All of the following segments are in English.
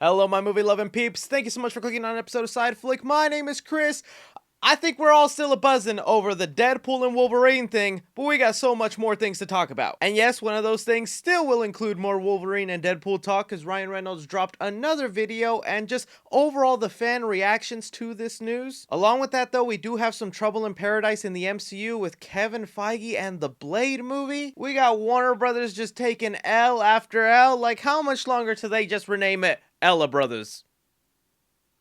Hello, my movie loving peeps. Thank you so much for clicking on an episode of Side Flick. My name is Chris. I think we're all still a buzzing over the Deadpool and Wolverine thing, but we got so much more things to talk about. And yes, one of those things still will include more Wolverine and Deadpool talk because Ryan Reynolds dropped another video and just overall the fan reactions to this news. Along with that though, we do have some trouble in paradise in the MCU with Kevin Feige and the Blade movie. We got Warner Brothers just taking L after L. Like, how much longer till they just rename it Ella Brothers?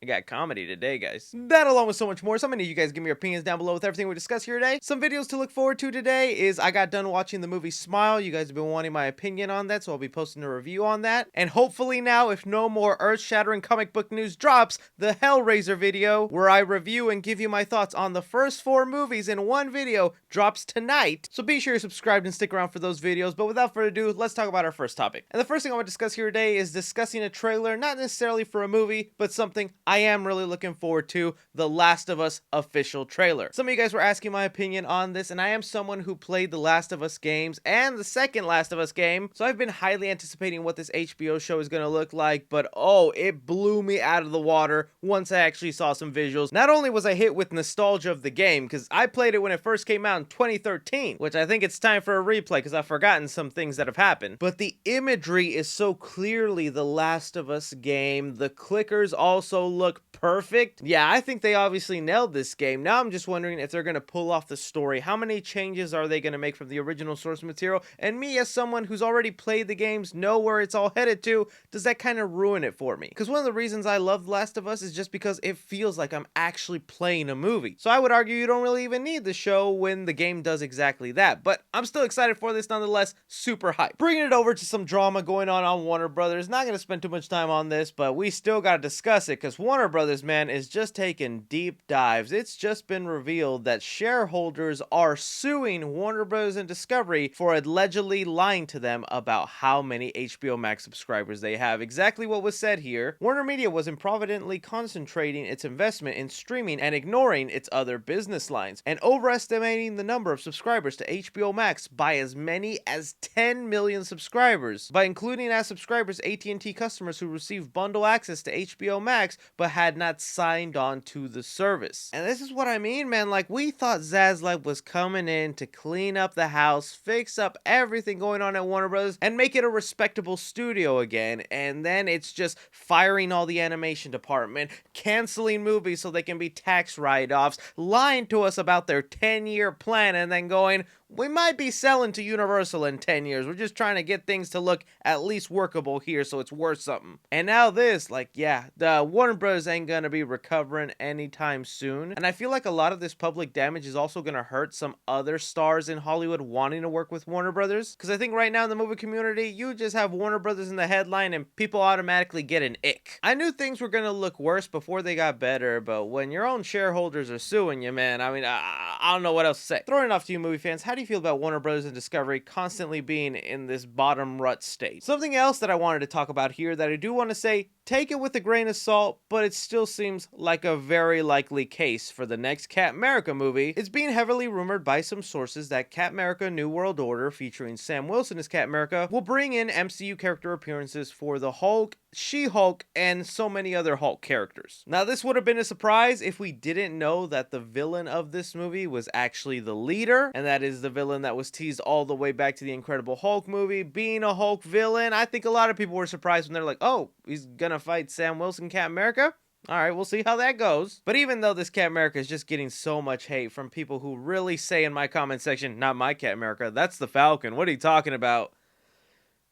I got comedy today, guys. That along with so much more. So many of you guys give me your opinions down below with everything we discuss here today. Some videos to look forward to today is I got done watching the movie Smile. You guys have been wanting my opinion on that, so I'll be posting a review on that. And hopefully now, if no more earth-shattering comic book news drops, the Hellraiser video, where I review and give you my thoughts on the first 4 movies in one video, drops tonight. So be sure you're subscribed and stick around for those videos. But without further ado, let's talk about our first topic. And the first thing I want to discuss here today is discussing a trailer, not necessarily for a movie, but something I am really looking forward to, the Last of Us official trailer. Some of you guys were asking my opinion on this, and I am someone who played the Last of Us games and the second Last of Us game, so I've been highly anticipating what this HBO show is going to look like, but oh, it blew me out of the water once I actually saw some visuals. Not only was I hit with nostalgia of the game, because I played it when it first came out in 2013, which I think it's time for a replay because I've forgotten some things that have happened, but the imagery is so clearly the Last of Us game. The clickers also look perfect. Yeah, I think they obviously nailed this game. Now I'm just wondering if they're going to pull off the story. How many changes are they going to make from the original source material? And me, as someone who's already played the games, know where it's all headed to, does that kind of ruin it for me? Because one of the reasons I love The Last of Us is just because it feels like I'm actually playing a movie. So I would argue you don't really even need the show when the game does exactly that. But I'm still excited for this nonetheless, super hyped. Bringing it over to some drama going on Warner Brothers. Not going to spend too much time on this, but we still got to discuss it because Warner Brothers, man, is just taking deep dives. It's just been revealed that shareholders are suing Warner Bros. And Discovery for allegedly lying to them about how many HBO Max subscribers they have. Exactly what was said here. Warner Media was improvidently concentrating its investment in streaming and ignoring its other business lines, and overestimating the number of subscribers to HBO Max by as many as 10 million subscribers, by including as subscribers AT&T customers who received bundle access to HBO Max but had not signed on to the service. And this is what I mean, man. Like, we thought Zaslav was coming in to clean up the house, fix up everything going on at Warner Bros., and make it a respectable studio again. And then it's just firing all the animation department, canceling movies so they can be tax write-offs, lying to us about their 10-year plan, and then going, we might be selling to Universal in 10 years. We're just trying to get things to look at least workable here so it's worth something. And now this, like, yeah, the Warner Bros. Ain't gonna be recovering anytime soon. And I feel like a lot of this public damage is also gonna hurt some other stars in Hollywood wanting to work with Warner Brothers. Because I think right now in the movie community, you just have Warner Brothers in the headline and people automatically get an ick. I knew things were gonna look worse before they got better, but when your own shareholders are suing you, man, I mean, I don't know what else to say. Throwing it off to you movie fans, how do you feel about Warner Bros. And Discovery constantly being in this bottom rut state? Something else that I wanted to talk about here that I do want to say, take it with a grain of salt, but it still seems like a very likely case for the next Captain America movie. It's being heavily rumored by some sources that Captain America New World Order, featuring Sam Wilson as Captain America, will bring in MCU character appearances for the Hulk, She-Hulk, and so many other Hulk characters. Now, this would have been a surprise if we didn't know that the villain of this movie was actually the leader, and that is the villain that was teased all the way back to the Incredible Hulk movie being a Hulk villain. I think a lot of people were surprised when they're like, oh, he's gonna fight Sam Wilson, Captain America? Alright, we'll see how that goes. But even though this Captain America is just getting so much hate from people who really say in my comment section, not my Captain America, that's the Falcon, what are you talking about?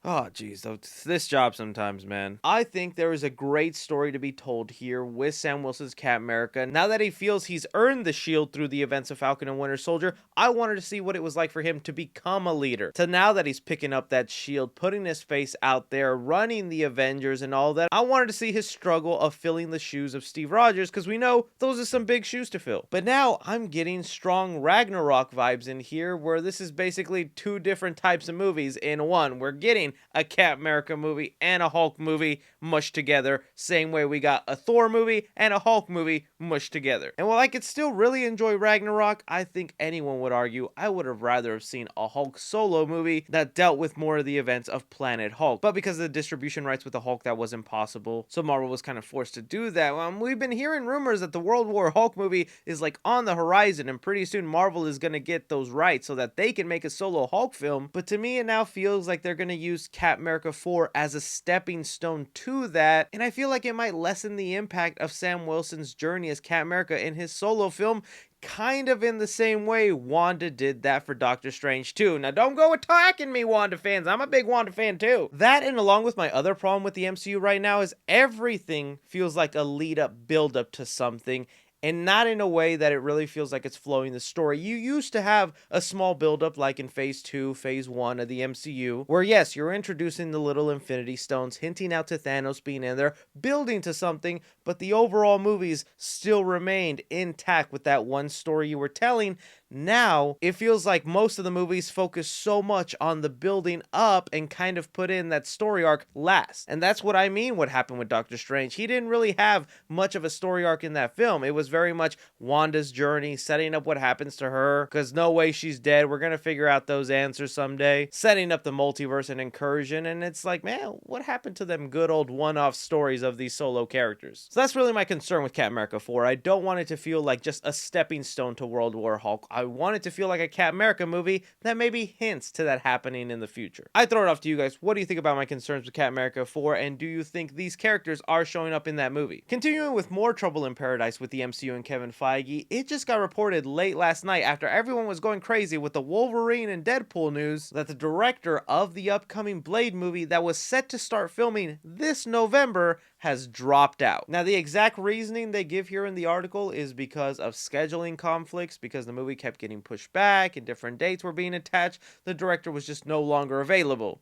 Oh, geez, this job sometimes, man. I think there is a great story to be told here with Sam Wilson's Captain America. Now that he feels he's earned the shield through the events of Falcon and Winter Soldier, I wanted to see what it was like for him to become a leader. To now that he's picking up that shield, putting his face out there, running the Avengers and all that, I wanted to see his struggle of filling the shoes of Steve Rogers, because we know those are some big shoes to fill. But now I'm getting strong Ragnarok vibes in here, where this is basically 2 different types of movies in one. We're getting a Captain America movie and a Hulk movie mushed together, same way we got a Thor movie and a Hulk movie mushed together. And while I could still really enjoy Ragnarok, I think anyone would argue I would have rather have seen a Hulk solo movie that dealt with more of the events of Planet Hulk. But because of the distribution rights with the Hulk, that was impossible, so Marvel was kind of forced to do that. We've been hearing rumors that the World War Hulk movie is like on the horizon, and pretty soon Marvel is gonna get those rights so that they can make a solo Hulk film. But to me, it now feels like they're gonna use Captain America 4 as a stepping stone to that, and I feel like it might lessen the impact of Sam Wilson's journey as Captain America in his solo film, kind of in the same way Wanda did that for Doctor Strange 2. Now don't go attacking me, Wanda fans. I'm a big Wanda fan too. That, and along with my other problem with the MCU right now, is everything feels like a lead up, build up to something, and not in a way that it really feels like it's flowing the story. You used to have a small buildup like in phase 2, phase 1 of the MCU, where yes, you're introducing the little Infinity Stones, hinting out to Thanos being in there, building to something, but the overall movies still remained intact with that one story you were telling. Now, it feels like most of the movies focus so much on the building up and kind of put in that story arc last. And that's what I mean what happened with Doctor Strange. He didn't really have much of a story arc in that film. It was very much Wanda's journey, setting up what happens to her, because no way she's dead. We're going to figure out those answers someday. Setting up the multiverse and incursion, and it's like, man, what happened to them good old one-off stories of these solo characters? So that's really my concern with Captain America 4. I don't want it to feel like just a stepping stone to World War Hulk. I want it to feel like a Captain America movie that maybe hints to that happening in the future. I throw it off to you guys. What do you think about my concerns with Captain America 4, and do you think these characters are showing up in that movie? Continuing with more trouble in paradise with the MCU and Kevin Feige, it just got reported late last night after everyone was going crazy with the Wolverine and Deadpool news that the director of the upcoming Blade movie that was set to start filming this November has dropped out. Now, the exact reasoning they give here in the article is because of scheduling conflicts, because the movie kept getting pushed back and different dates were being attached. The director was just no longer available.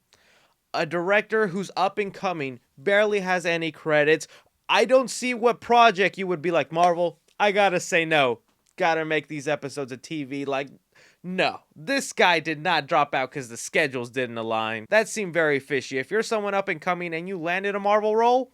A director who's up and coming, barely has any credits. I don't see what project you would be like, Marvel, I gotta say no. Gotta make these episodes of TV. Like, no, this guy did not drop out because the schedules didn't align. That seemed very fishy. If you're someone up and coming and you landed a Marvel role,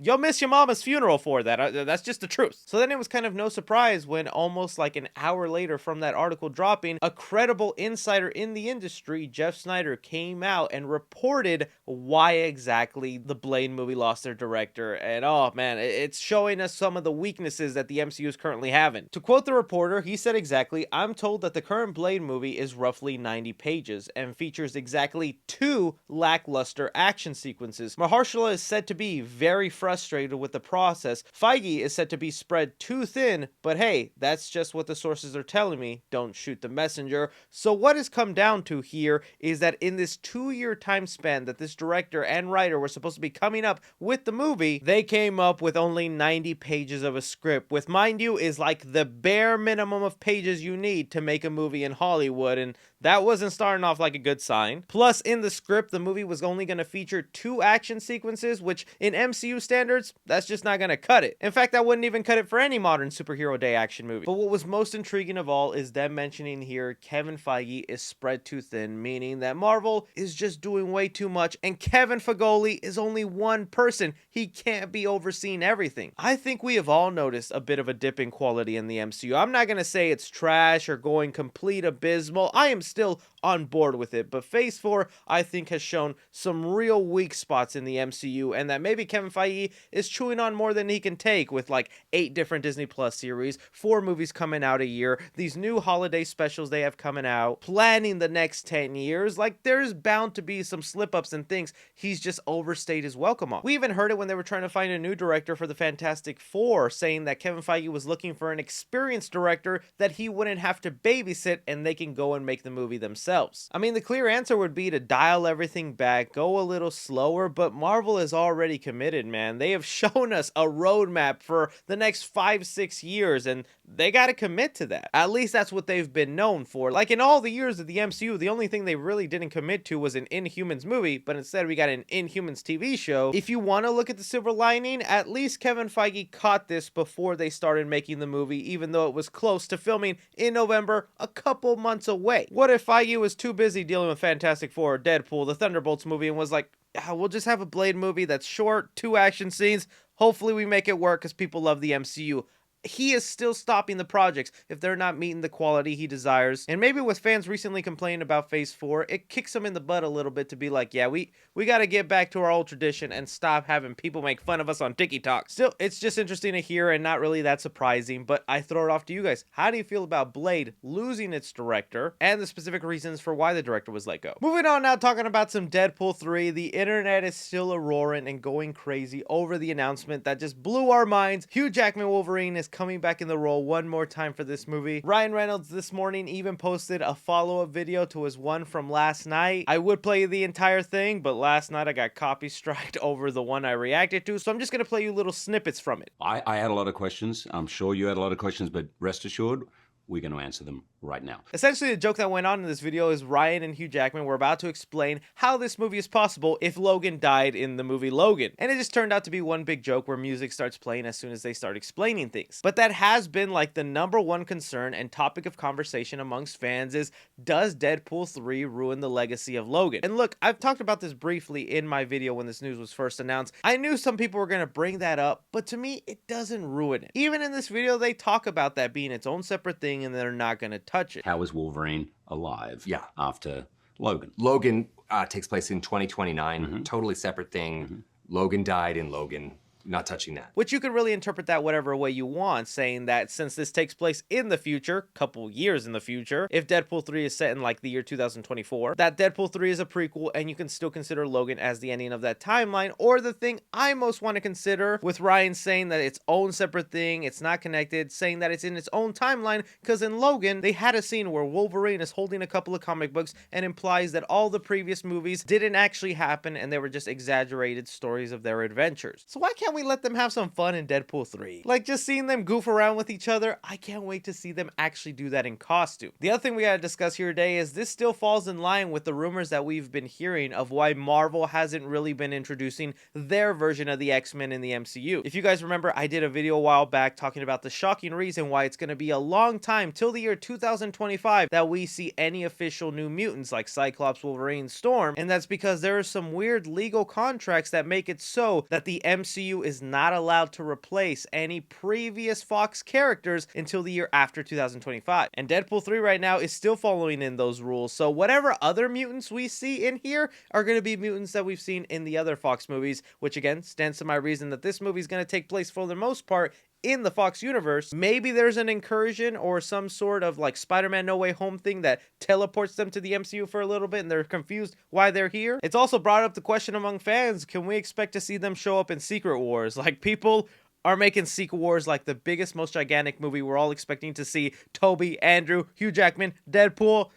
you'll miss your mama's funeral for that. That's just the truth. So then it was kind of no surprise when almost like an hour later from that article dropping, a credible insider in the industry, Jeff Snyder, came out and reported why exactly the Blade movie lost their director. And oh man, it's showing us some of the weaknesses that the MCU is currently having. To quote the reporter, he said exactly, "I'm told that the current Blade movie is roughly 90 pages and features exactly 2 lackluster action sequences. Mahershala is said to be very frustrated with the process. Feige is said to be spread too thin, but hey, that's just what the sources are telling me. Don't shoot the messenger." So what has come down to here is that in this 2-year time span that this director and writer were supposed to be coming up with the movie, they came up with only 90 pages of a script, with, mind you, is like the bare minimum of pages you need to make a movie in Hollywood, and that wasn't starting off like a good sign. Plus, in the script, the movie was only going to feature 2 action sequences, which in MCU standards, that's just not going to cut it. In fact, that wouldn't even cut it for any modern superhero day action movie. But what was most intriguing of all is them mentioning here Kevin Feige is spread too thin, meaning that Marvel is just doing way too much, and Kevin Feige is only one person. He can't be overseeing everything. I think we have all noticed a bit of a dip in quality in the MCU. I'm not going to say it's trash or going complete abysmal. I am still on board with it, but Phase 4 I think has shown some real weak spots in the MCU, and that maybe Kevin Feige is chewing on more than he can take with like 8 different Disney Plus series, 4 movies coming out a year, these new holiday specials they have coming out, planning the next 10 years. Like, there's bound to be some slip-ups and things he's just overstayed his welcome on. We even heard it when they were trying to find a new director for the Fantastic Four, saying that Kevin Feige was looking for an experienced director that he wouldn't have to babysit and they can go and make the movie themselves. I mean, the clear answer would be to dial everything back, go a little slower, but Marvel is already committed, man. They have shown us a roadmap for the next 5-6 years, and they got to commit to that. At least that's what they've been known for. Like, in all the years of the MCU, the only thing they really didn't commit to was an Inhumans movie, but instead we got an Inhumans TV show. If you want to look at the silver lining, at least Kevin Feige caught this before they started making the movie, even though it was close to filming in November, a couple months away. What if Feige was too busy dealing with Fantastic Four, Deadpool, the Thunderbolts movie, and was like, "Ah, we'll just have a Blade movie that's short, 2 action scenes. Hopefully we make it work because people love the MCU." He is still stopping the projects if they're not meeting the quality he desires. And maybe with fans recently complaining about Phase 4, it kicks him in the butt a little bit to be like, yeah, we got to get back to our old tradition and stop having people make fun of us on TikTok. Still, it's just interesting to hear and not really that surprising, but I throw it off to you guys. How do you feel about Blade losing its director and the specific reasons for why the director was let go? Moving on now, talking about some Deadpool 3, the internet is still a-roaring and going crazy over the announcement that just blew our minds. Hugh Jackman Wolverine is coming back in the role one more time for this movie. Ryan Reynolds this morning even posted a follow-up video to his one from last night. I would play the entire thing, but last night I got copy striked over the one I reacted to, so I'm just gonna play you little snippets from it. I had a lot of questions. I'm sure you had a lot of questions, but rest assured, we're going to answer them right now. Essentially, the joke that went on in this video is Ryan and Hugh Jackman were about to explain how this movie is possible if Logan died in the movie Logan. And it just turned out to be one big joke where music starts playing as soon as they start explaining things. But that has been like the #1 concern and topic of conversation amongst fans is, does Deadpool 3 ruin the legacy of Logan? And look, I've talked about this briefly in my video when this news was first announced. I knew some people were going to bring that up, but to me, it doesn't ruin it. Even in this video, they talk about that being its own separate thing and they're not going to touch it. How is Wolverine alive Yeah. after Logan? Logan takes place in 2029, totally separate thing. Logan died in Logan. Not touching that. Which you could really interpret that whatever way you want, saying that since this takes place in the future, couple years in the future, if Deadpool 3 is set in like the year 2024, that Deadpool 3 is a prequel and you can still consider Logan as the ending of that timeline. Or the thing I most want to consider with Ryan saying that its own separate thing, it's not connected, saying that it's in its own timeline, because in Logan, they had a scene where Wolverine is holding a couple of comic books and implies that all the previous movies didn't actually happen and they were just exaggerated stories of their adventures. So why can't we let them have some fun in Deadpool 3? Like, just seeing them goof around with each other, I can't wait to see them actually do that in costume. The other thing we gotta discuss here today is this still falls in line with the rumors that we've been hearing of why Marvel hasn't really been introducing their version of the X-Men in the MCU. If you guys remember, I did a video a while back talking about the shocking reason why it's gonna be a long time till the year 2025 that we see any official New Mutants like Cyclops, Wolverine, Storm, and that's because there are some weird legal contracts that make it so that the MCU is not allowed to replace any previous Fox characters until the year after 2025. And Deadpool 3 right now is still following in those rules. So whatever other mutants we see in here are going to be mutants that we've seen in the other Fox movies, which again stands to my reason that this movie is going to take place for the most part in the Fox universe. Maybe there's an incursion or some sort of like Spider-Man No Way Home thing that teleports them to the MCU for a little bit and they're confused why they're here. It's also brought up the question among fans, can we expect to see them show up in Secret Wars? Like, people are making Secret Wars like the biggest, most gigantic movie. We're all expecting to see Toby, Andrew, Hugh Jackman, Deadpool.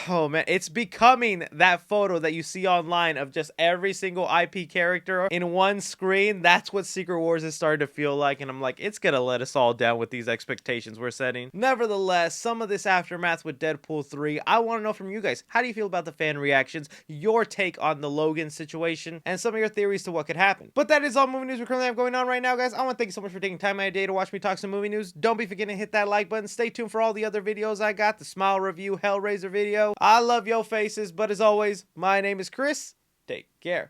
Oh man, it's becoming that photo that you see online of just every single IP character in one screen. That's what Secret Wars is starting to feel like, and I'm like, it's gonna let us all down with these expectations we're setting. Nevertheless, some of this aftermath with Deadpool 3, I want to know from you guys, how do you feel about the fan reactions, your take on the Logan situation, and some of your theories to what could happen. But that is all movie news we currently have going on right now, guys. I want to thank you so much for taking time out of your day to watch me talk some movie news. Don't be forgetting to hit that like button. Stay tuned for all the other videos I got, the Smile review, Hellraiser video. I love yo faces, but as always, my name is Chris. Take care.